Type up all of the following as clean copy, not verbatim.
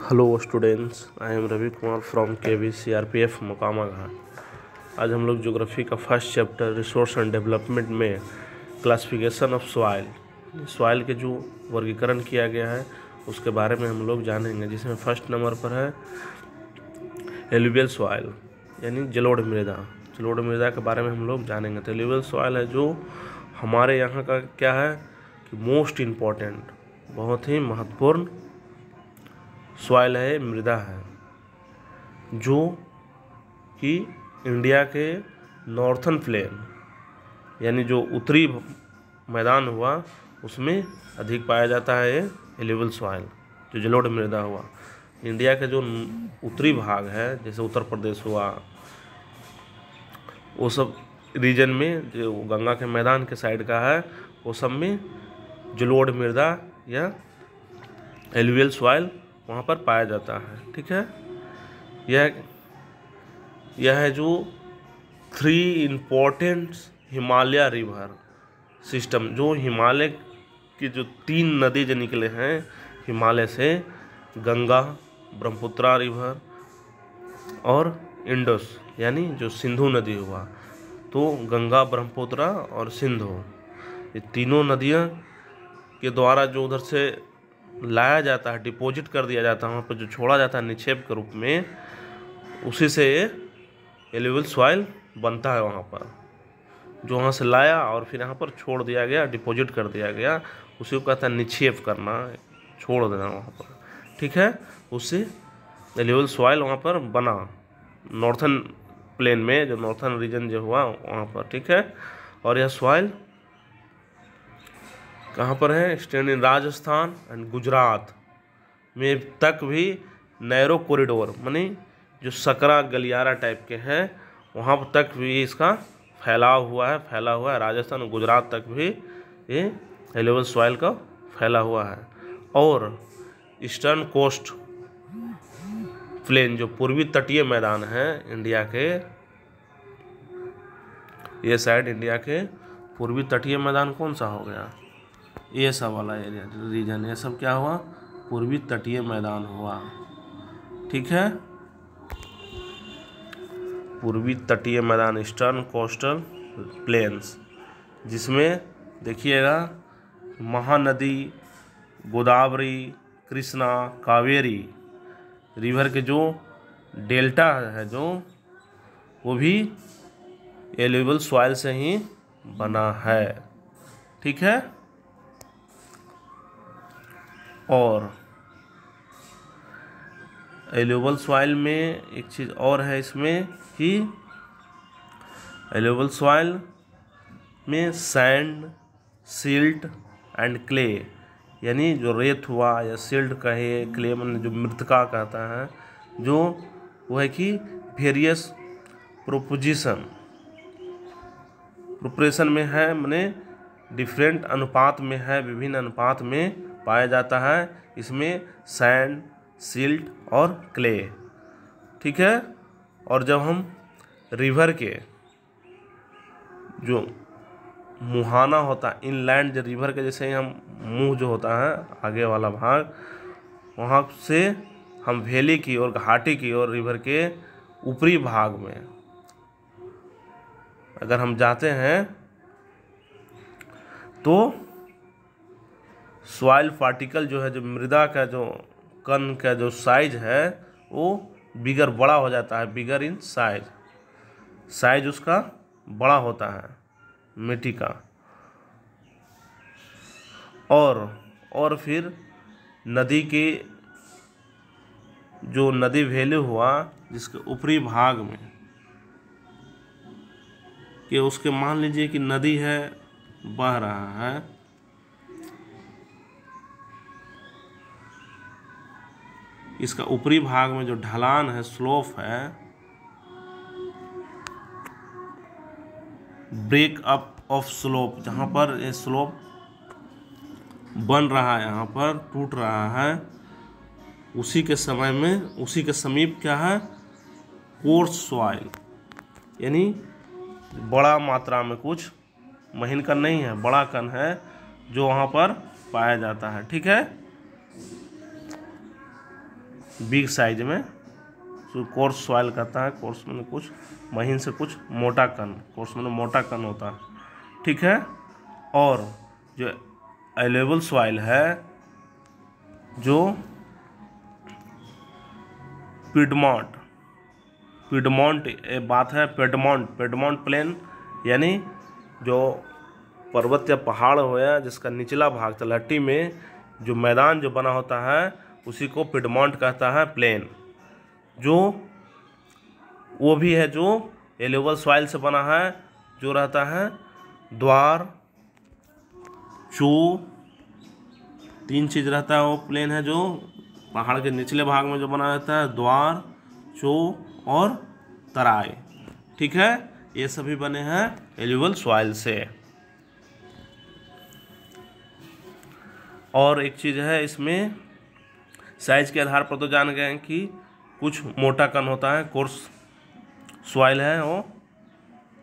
Hello students, I am Ravi Kumar from KV CRPF Mokama Ghat. आज हम लोग ज्योग्राफी का first chapter resource and development में क्लासिफिकेशन ऑफ सॉइल के जो वर्गीकरण किया गया है उसके बारे में हम लोग जानेंगे, जिसमें फर्स्ट नंबर पर है एलुवियल सॉइल यानी जलोढ़ मृदा के बारे में हम लोग जानेंगे। तो एलुवियल सॉइल है जो हमारे यहाँ का क्या है कि मोस्ट इम्पॉर्टेंट, बहुत ही महत्वपूर्ण सॉइल है, मृदा है, जो कि इंडिया के नॉर्थन प्लेन यानी जो उत्तरी मैदान हुआ उसमें अधिक पाया जाता है। ये एलुवियल सॉइल जो जलोढ़ मृदा हुआ, इंडिया के जो उत्तरी भाग है जैसे उत्तर प्रदेश हुआ, वो सब रीजन में जो गंगा के मैदान के साइड का है वो सब में जलोढ़ मृदा या एलुवियल सॉइल वहाँ पर पाया जाता है। ठीक है, यह है जो 3 इम्पोर्टेंट हिमालय रिवर सिस्टम, जो हिमालय की जो 3 नदी जो निकले हैं हिमालय से, गंगा, ब्रह्मपुत्रा रिवर और इंडस यानी जो सिंधु नदी हुआ। तो गंगा, ब्रह्मपुत्रा और सिंधु, ये तीनों नदियाँ के द्वारा जो उधर से लाया जाता है, डिपॉजिट कर दिया जाता है, वहाँ पर जो छोड़ा जाता है निक्षेप के रूप में, उसी से ये एलुवियल सॉइल बनता है। वहाँ पर जो वहाँ से लाया और फिर यहाँ पर छोड़ दिया गया, डिपॉजिट कर दिया गया, उसी को कहता है निक्षेप करना, छोड़ देना वहाँ पर। ठीक है, उससे एलुवियल सॉइल वहाँ पर बना नॉर्थन प्लेन में, जो नॉर्थन रीजन जो हुआ वहाँ पर। ठीक है, और यह सॉइल कहाँ पर है? Stand in Rajasthan and Gujarat में तक भी नैरो कॉरिडोर, मानी जो सकरा गलियारा टाइप के हैं वहाँ तक भी इसका फैला हुआ है। राजस्थान और गुजरात तक भी ये एलुवियल सॉइल का फैला हुआ है। और ईस्टर्न कोस्ट प्लेन, जो पूर्वी तटीय मैदान है इंडिया के, ये साइड इंडिया के पूर्वी तटीय मैदान कौन सा हो गया? ये सब वाला एरिया रीजन, ये सब क्या हुआ? पूर्वी तटीय मैदान हुआ। ठीक है, पूर्वी तटीय मैदान, ईस्टर्न कोस्टल प्लेन्स, जिसमें देखिएगा महानदी, गोदावरी, कृष्णा, कावेरी रिवर के जो डेल्टा है जो, वो भी एलुवियल सॉइल से ही बना है। ठीक है, और एलुवियल सॉइल में एक चीज़ और है इसमें कि एलुवियल सॉइल में सैंड, सिल्ट एंड क्ले, यानी जो रेत हुआ या सिल्ट कहे, क्ले मन जो मृतिका कहता है, जो वो है कि वेरियस प्रोपोर्शन में है, माने डिफरेंट अनुपात में है, विभिन्न अनुपात में पाया जाता है। इसमें सैंड, सिल्ट और क्ले। ठीक है, और जब हम रिवर के जो मुहाना होता है, इनलैंड जो रिवर के, जैसे हम मुंह जो होता है आगे वाला भाग, वहाँ से हम वैली की और घाटी की और रिवर के ऊपरी भाग में अगर हम जाते हैं तो सॉइल पार्टिकल जो है, जो मृदा का जो कण का जो साइज है वो बड़ा हो जाता है, बिगर इन साइज उसका बड़ा होता है मिट्टी का। और फिर नदी के जो नदी वैल्यू हुआ जिसके ऊपरी भाग में, कि उसके मान लीजिए कि नदी है, बह रहा है, इसका ऊपरी भाग में जो ढलान है, स्लोप है, ब्रेक अप ऑफ स्लोप, जहाँ पर ये स्लोप बन रहा है, यहाँ पर टूट रहा है, उसी के समय में, उसी के समीप क्या है? कोर्स सॉइल, यानी बड़ा मात्रा में, कुछ महीन कण नहीं है, बड़ा कण है जो वहाँ पर पाया जाता है। ठीक है, बिग साइज में, जो कोर्स सॉइल कहता है। कोर्स में कुछ महीन से कुछ मोटा कण, कोर्स में मोटा कण होता है, ठीक है। और जो एलेबल सॉइल है, जो पिडमॉन्ट बात है, पिडमॉन्ट प्लेन, यानी जो पर्वत या पहाड़ होया जिसका निचला भाग तलहटी में जो मैदान जो बना होता है उसी को पिडमॉन्ट कहता है, प्लेन। जो वो भी है जो एलेबल सॉइल से बना है, जो रहता है द्वार, चू, 3 चीज़ रहता है। वो प्लेन है जो पहाड़ के निचले भाग में जो बना रहता है, द्वार, चू और तराई, ठीक है। ये सभी बने हैं एलेबल सॉइल से। और एक चीज़ है इसमें, साइज के आधार पर तो जान गए हैं कि कुछ मोटा कण होता है, कोर्स सॉइल है वो।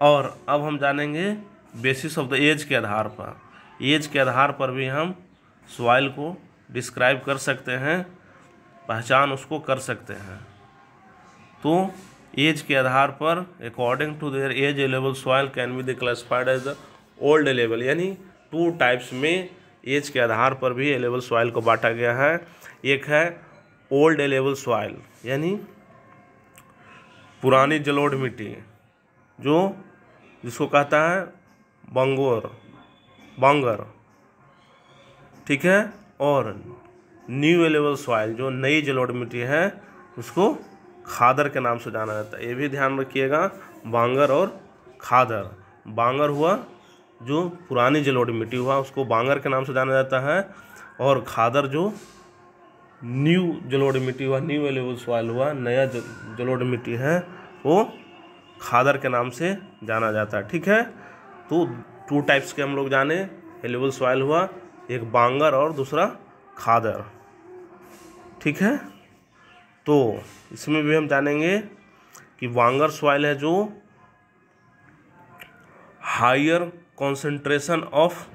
और अब हम जानेंगे बेसिस ऑफ द एज के आधार पर। एज के आधार पर भी हम सॉइल को डिस्क्राइब कर सकते हैं, पहचान उसको कर सकते हैं। तो एज के आधार पर according to their age arable soil can be classified as the old arable, यानी 2 टाइप्स में एज के आधार पर भी एलेबल सॉइल को बांटा गया है। एक है ओल्ड एलेबल सॉइल, यानी पुरानी जलोढ़ मिट्टी, जिसको कहता है बांगर, ठीक है। और न्यू एलेबल सॉइल, जो नई जलोढ़ मिट्टी है, उसको खादर के नाम से जाना जाता है। ये भी ध्यान रखिएगा, बांगर और खादर। बांगर हुआ जो पुरानी जलोढ़ मिट्टी हुआ, उसको बांगर के नाम से जाना जाता है। और खादर जो न्यू जलोढ़ मिट्टी हुआ, न्यू एलेबल सॉइल हुआ, नया जलोढ़ मिट्टी है, वो खादर के नाम से जाना जाता है, ठीक है। तो 2 टाइप्स के हम लोग जाने, एलेबल सॉइल हुआ, एक बांगर और दूसरा खादर, ठीक है। तो इसमें भी हम जानेंगे कि बांगर सॉइल है जो हायर कॉन्सेंट्रेशन ऑफ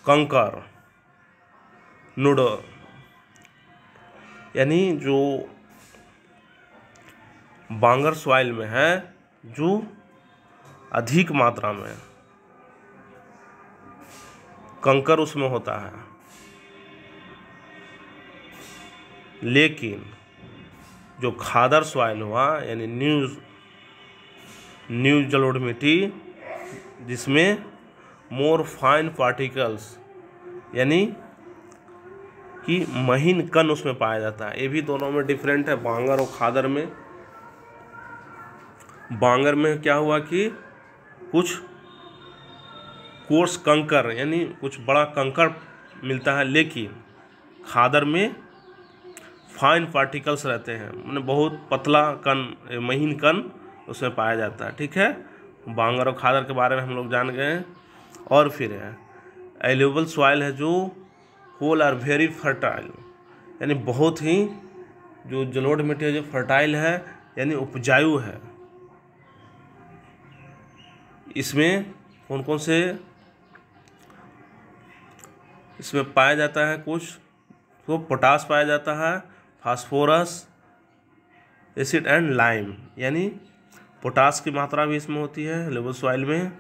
कंकर नूडल, यानी जो बांगर सॉइल में है, जो अधिक मात्रा में कंकर उसमें होता है। लेकिन जो खादर सॉइल हुआ, यानी न्यू जलोढ़ मिट्टी, जिसमें मोर फाइन पार्टिकल्स, यानी कि महीन कण उसमें पाया जाता है। ये भी दोनों में डिफरेंट है, बांगर और खादर में। बांगर में क्या हुआ कि कुछ कोर्स कंकर, यानी कुछ बड़ा कंकर मिलता है, लेकिन खादर में फाइन पार्टिकल्स रहते हैं, मतलब बहुत पतला कण, महीन कण उसमें पाया जाता है, ठीक है। बांगर और खादर के बारे में हम लोग जान गए। और फिर है एल्यूवियल सॉइल है, जो होल आर वेरी फर्टाइल, यानी बहुत ही जो जलोढ़ मिट्टी है जो फर्टाइल है, यानी उपजाऊ है। इसमें कौन कौन से इसमें पाया जाता है, कुछ तो पोटास पाया जाता है, फास्फोरस, एसिड एंड लाइम, यानी पोटास की मात्रा भी इसमें होती है एल्यूवियल सॉइल में,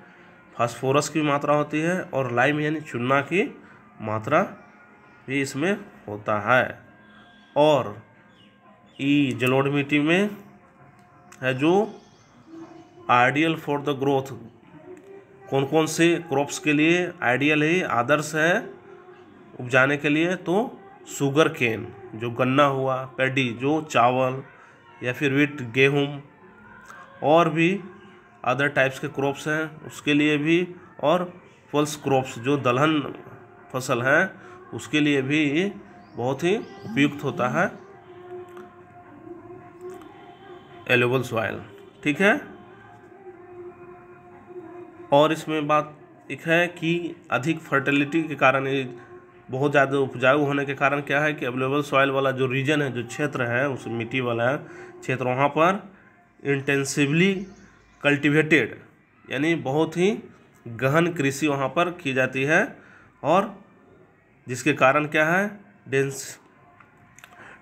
फास्फोरस की मात्रा होती है, और लाइम यानी चूना की मात्रा भी इसमें होता है। और ई जलोढ़ मिट्टी में है जो आइडियल फॉर द ग्रोथ, कौन कौन से क्रॉप्स के लिए आइडियल है, आदर्श है उपजाने के लिए, तो शुगर केन जो गन्ना हुआ, पैडी जो चावल या फिर वीट गेहूँ, और भी अदर टाइप्स के क्रॉप्स हैं उसके लिए भी, और पल्स क्रॉप्स जो दलहन फसल हैं उसके लिए भी बहुत ही उपयुक्त होता है एल्यूवियल सॉइल, ठीक है। और इसमें बात एक है कि अधिक फर्टिलिटी के कारण, बहुत ज़्यादा उपजाऊ होने के कारण क्या है कि एल्यूवियल सॉइल वाला जो रीजन है, जो क्षेत्र है, उस मिट्टी वाला क्षेत्र, वहाँ पर इंटेंसिवली कल्टिवेटेड, यानी बहुत ही गहन कृषि वहाँ पर की जाती है, और जिसके कारण क्या है,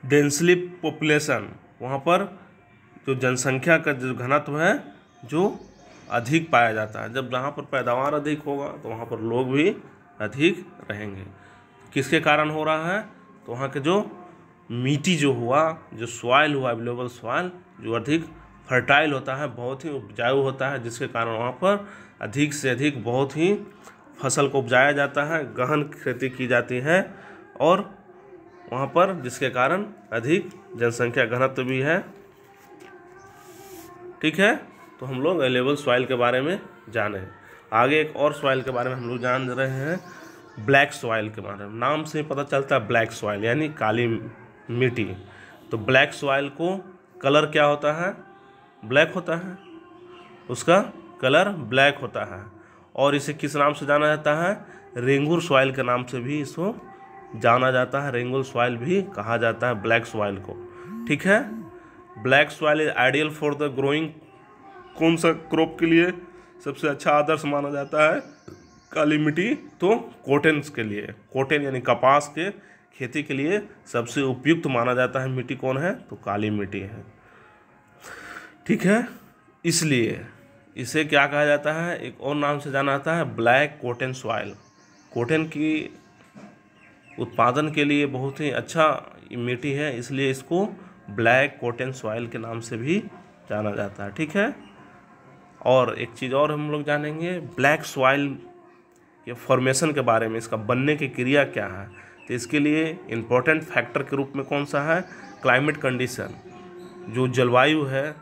डेंसली पॉपुलेशन, वहाँ पर जो जनसंख्या का जो घनत्व है जो अधिक पाया जाता है। जब जहाँ पर पैदावार अधिक होगा तो वहाँ पर लोग भी अधिक रहेंगे। किसके कारण हो रहा है? तो वहाँ के जो मिट्टी जो हुआ, जो सॉइल हुआ, अवेलेबल सॉइल जो अधिक फर्टाइल होता है, बहुत ही उपजाऊ होता है, जिसके कारण वहाँ पर अधिक से अधिक बहुत ही फसल को उपजाया जाता है, गहन खेती की जाती है, और वहाँ पर जिसके कारण अधिक जनसंख्या घनत्व भी है। ठीक है, तो हम लोग अवेलेबल सॉइल के बारे में जाने। आगे एक और सॉइल के बारे में हम लोग जान रहे हैं, ब्लैक सॉइल के बारे में। नाम से पता चलता है ब्लैक सॉइल यानी काली मिट्टी। तो ब्लैक सॉइल को कलर क्या होता है? ब्लैक होता है, उसका कलर ब्लैक होता है। और इसे किस नाम से जाना जाता है? रेंगुर सॉइल के नाम से भी इसको जाना जाता है। रेंगुर सॉइल भी कहा जाता है ब्लैक सॉइल को। ठीक है, black soil is ideal for the growing, कौन सा क्रॉप के लिए सबसे अच्छा आदर्श माना जाता है काली मिट्टी? तो कॉटन के लिए, कॉटन यानी कपास के खेती के लिए सबसे उपयुक्त माना जाता है मिट्टी कौन है? तो काली मिट्टी है। ठीक है, इसलिए इसे क्या कहा जाता है? एक और नाम से जाना जाता है ब्लैक कॉटन सॉइल। कॉटन की उत्पादन के लिए बहुत ही अच्छा मिट्टी है, इसलिए इसको ब्लैक कॉटन सॉइल के नाम से भी जाना जाता है। ठीक है, और एक चीज़ और हम लोग जानेंगे ब्लैक सॉइल के फॉर्मेशन के बारे में, इसका बनने की क्रिया क्या है। तो इसके लिए इम्पोर्टेंट फैक्टर के रूप में कौन सा है? क्लाइमेट कंडीशन, जो जलवायु है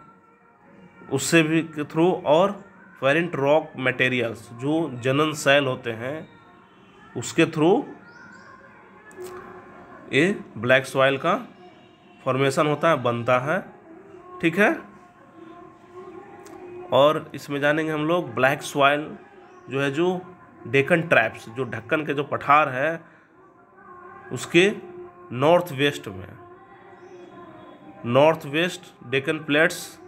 उससे भी के थ्रू, और फेरेंट रॉक मटेरियल्स जो जनन शैल होते हैं उसके थ्रू ये ब्लैक सॉइल का फॉर्मेशन होता है, बनता है। ठीक है, और इसमें जानेंगे हम लोग ब्लैक सॉइल जो है, जो डेक्कन ट्रैप्स, जो ढक्कन के जो पठार है उसके नॉर्थ वेस्ट में, नॉर्थ वेस्ट डेक्कन प्लेट्स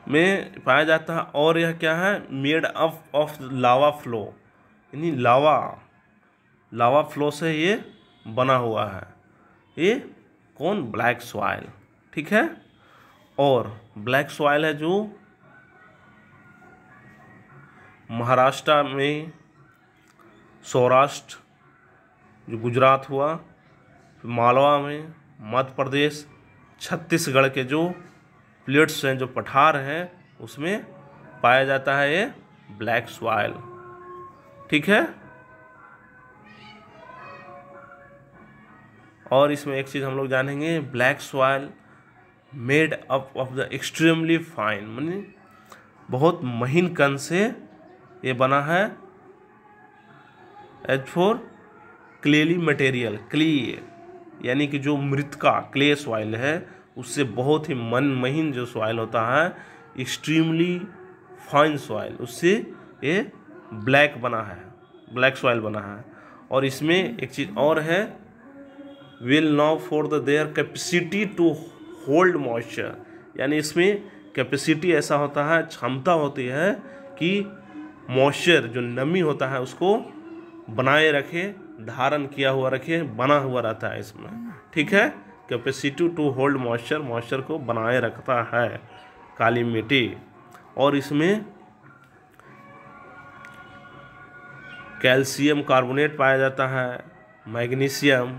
में पाया जाता है। और यह क्या है? Made up of lava flow, यानी लावा फ्लो से ये बना हुआ है। ये कौन? Black soil. ठीक है, और ब्लैक सॉइल है जो महाराष्ट्र में, सौराष्ट्र जो गुजरात हुआ, मालवा में, मध्य प्रदेश, छत्तीसगढ़ के जो प्लेट्स हैं, जो पठार हैं, उसमें पाया जाता है ये ब्लैक सॉइल। ठीक है, और इसमें एक चीज़ हम लोग जानेंगे, black soil made up of the extremely fine, मानी बहुत महीन कण से ये बना है। एज फॉर क्लेली मटेरियल, क्ले यानी कि जो मृतिका क्ले सॉइल है उससे बहुत ही महीन जो सॉइल होता है, एक्सट्रीमली फाइन सॉइल, उससे ये ब्लैक बना है, ब्लैक सॉइल बना है। और इसमें एक चीज़ और है, will now for the their capacity to hold moisture, यानी इसमें कैपेसिटी ऐसा होता है, क्षमता होती है कि मॉइस्चर जो नमी होता है उसको बनाए रखे, धारण किया हुआ रखे, बना हुआ रहता है इसमें। ठीक है, capacity to hold moisture, moisture को बनाए रखता है काली मिट्टी। और इसमें कैल्शियम कार्बोनेट पाया जाता है, मैग्नीशियम,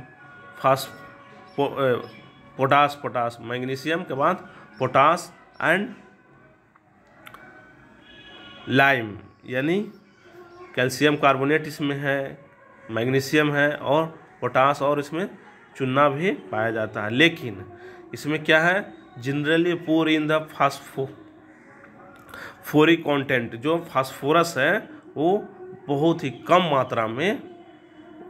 पोटास, मैग्नीशियम के बाद पोटास एंड लाइम, यानी कैल्शियम कार्बोनेट इसमें है, मैग्नीशियम है और पोटास, और इसमें चूना भी पाया जाता है। लेकिन इसमें क्या है, जनरली पूर इन द फास्फोरिक कंटेंट, जो फास्फोरस है वो बहुत ही कम मात्रा में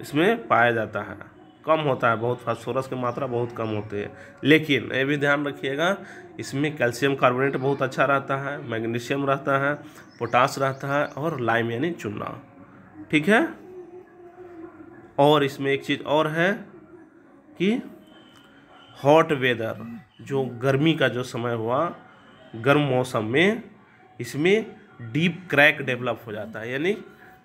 इसमें पाया जाता है, कम होता है बहुत, फास्फोरस की मात्रा बहुत कम होती है। लेकिन ये भी ध्यान रखिएगा, इसमें कैल्शियम कार्बोनेट बहुत अच्छा रहता है, मैग्नीशियम रहता है, पोटास रहता है और लाइम यानी चूना। ठीक है, और इसमें एक चीज़ और है कि हॉट वेदर, जो गर्मी का जो समय हुआ, गर्म मौसम में इसमें डीप क्रैक डेवलप हो जाता है, यानी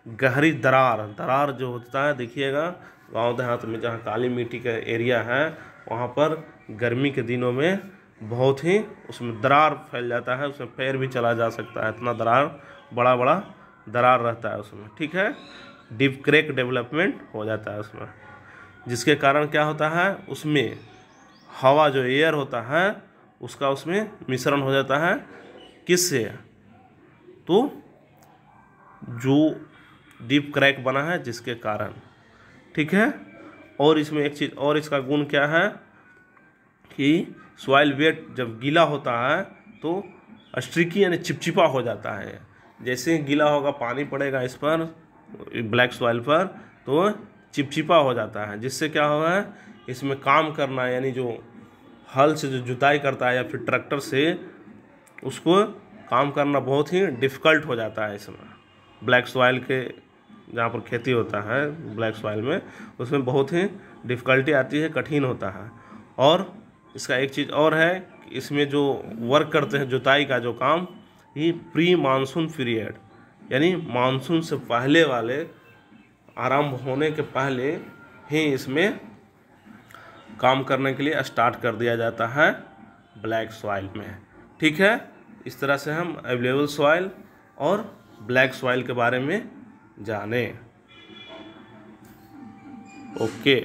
गहरी दरार जो होता है, देखिएगा गांव देहात में जहाँ काली मिट्टी का एरिया है वहाँ पर गर्मी के दिनों में बहुत ही उसमें दरार फैल जाता है, उसमें पैर भी चला जा सकता है, इतना दरार बड़ा बड़ा दरार रहता है उसमें, ठीक है। डीप क्रैक डेवलपमेंट हो जाता है उसमें, जिसके कारण क्या होता है उसमें हवा जो एयर होता है उसका उसमें मिश्रण हो जाता है, किससे, तो जो डीप क्रैक बना है जिसके कारण, ठीक है। और इसमें एक चीज़ और, इसका गुण क्या है कि सॉइल वेट जब गीला होता है तो स्ट्रिकी यानी चिपचिपा हो जाता है। जैसे गीला होगा, पानी पड़ेगा इस पर ब्लैक सॉइल पर तो चिपचिपा हो जाता है, जिससे क्या होगा इसमें काम करना, यानी जो हल से जो जुताई करता है या फिर ट्रैक्टर से उसको काम करना बहुत ही डिफ़िकल्ट हो जाता है। इसमें ब्लैक सॉइल के जहाँ पर खेती होता है ब्लैक सॉइल में, उसमें बहुत ही डिफ़िकल्टी आती है, कठिन होता है। और इसका एक चीज़ और है कि इसमें जो वर्क करते हैं जुताई का जो काम, ये प्री मानसून पीरियड यानी मानसून से पहले वाले, आरंभ होने के पहले ही इसमें काम करने के लिए स्टार्ट कर दिया जाता है ब्लैक सॉइल में, ठीक है। इस तरह से हम अवेलेबल सॉइल और ब्लैक सॉइल के बारे में जाने। ओके।